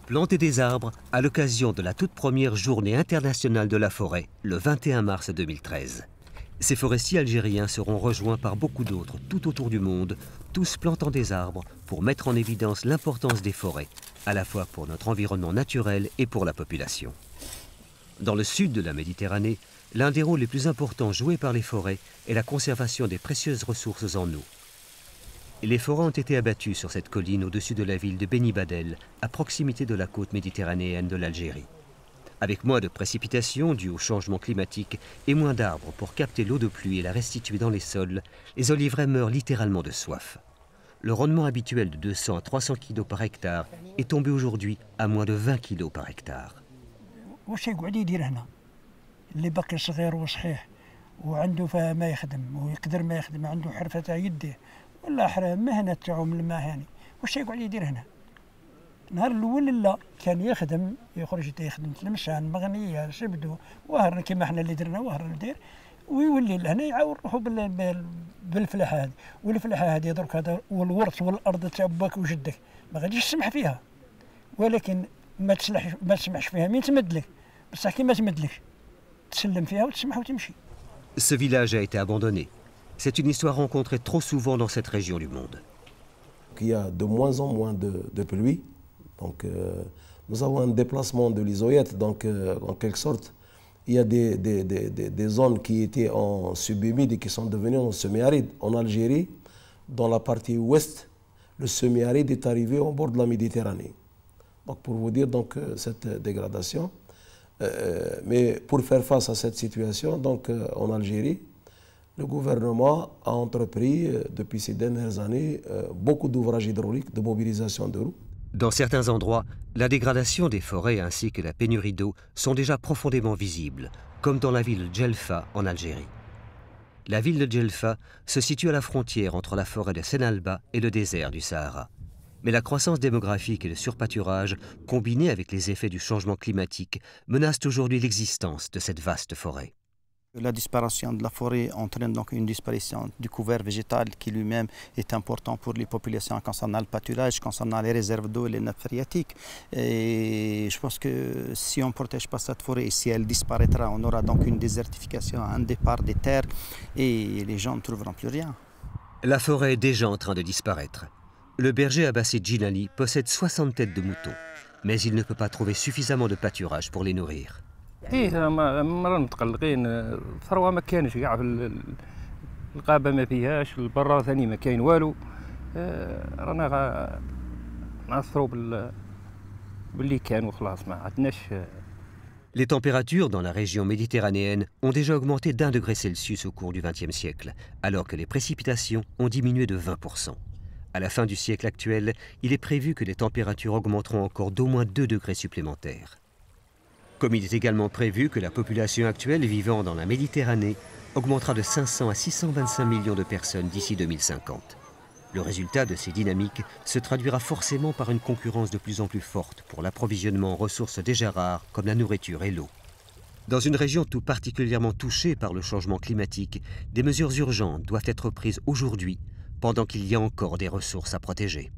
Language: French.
Planter des arbres à l'occasion de la toute première journée internationale de la forêt, le 21 mars 2013. Ces forestiers algériens seront rejoints par beaucoup d'autres tout autour du monde, tous plantant des arbres pour mettre en évidence l'importance des forêts, à la fois pour notre environnement naturel et pour la population. Dans le sud de la Méditerranée, l'un des rôles les plus importants joués par les forêts est la conservation des précieuses ressources en eau. Les forêts ont été abattues sur cette colline au-dessus de la ville de Beni Badel, à proximité de la côte méditerranéenne de l'Algérie. Avec moins de précipitations dues au changement climatique et moins d'arbres pour capter l'eau de pluie et la restituer dans les sols, les oliveraies meurent littéralement de soif. Le rendement habituel de 200 à 300 kg par hectare est tombé aujourd'hui à moins de 20 kg par hectare. ولا مهنة تاعو من المهاني واش يقعد يدير هنا نهار الاول لا كان يخدم يخرج يخدم تلمشان مغنيه شبدو وهر كيما حنا اللي درنا وهر ندير ويولي لهنا يعاود روحو بالفلاحه هذه والفلاحه هذه درك هذا والورث والارض تاع باك وجدك ما غاديش تسمح فيها ولكن ما تسمحش فيها مين تمدلك بصح كي ما تمدلكش تسلم فيها وتسمح وتمشي. Ce village a été abandonné. C'est une histoire rencontrée trop souvent dans cette région du monde. Il y a de moins en moins de pluie. Donc, nous avons un déplacement de l'isoyète. Donc, en quelque sorte, il y a des zones qui étaient en subhumides et qui sont devenues en semi-arides. En Algérie, dans la partie ouest, le semi-aride est arrivé au bord de la Méditerranée. Donc, pour vous dire donc, cette dégradation. Mais pour faire face à cette situation, donc, en Algérie, le gouvernement a entrepris depuis ces dernières années beaucoup d'ouvrages hydrauliques, de mobilisation de roues. Dans certains endroits, la dégradation des forêts ainsi que la pénurie d'eau sont déjà profondément visibles, comme dans la ville de Djelfa en Algérie. La ville de Djelfa se situe à la frontière entre la forêt de Senalba et le désert du Sahara. Mais la croissance démographique et le surpâturage, combinés avec les effets du changement climatique, menacent aujourd'hui l'existence de cette vaste forêt. La disparition de la forêt entraîne donc une disparition du couvert végétal qui lui-même est important pour les populations concernant le pâturage, concernant les réserves d'eau et les nappes phréatiques. Et je pense que si on ne protège pas cette forêt, si elle disparaîtra, on aura donc une désertification, un départ des terres et les gens ne trouveront plus rien. La forêt est déjà en train de disparaître. Le berger Abbassi Djinali possède 60 têtes de moutons, mais il ne peut pas trouver suffisamment de pâturage pour les nourrir. ايه مرة متقلقين الثروة ما كانش كاع في الغابة ما فيهاش البرا ثاني ما كاين والو رانا نعثروا باللي كان وخلاص ما عندناش. Les températures dans la région méditerranéenne ont déjà augmenté d'1 degré Celsius au cours du XXe siècle, alors que les précipitations ont diminué de 20%. À la fin du siècle actuel, il est prévu que les températures augmenteront encore d'au moins 2 degrés supplémentaires. Comme il est également prévu que la population actuelle vivant dans la Méditerranée augmentera de 500 à 625 millions de personnes d'ici 2050. Le résultat de ces dynamiques se traduira forcément par une concurrence de plus en plus forte pour l'approvisionnement en ressources déjà rares comme la nourriture et l'eau. Dans une région tout particulièrement touchée par le changement climatique, des mesures urgentes doivent être prises aujourd'hui, pendant qu'il y a encore des ressources à protéger.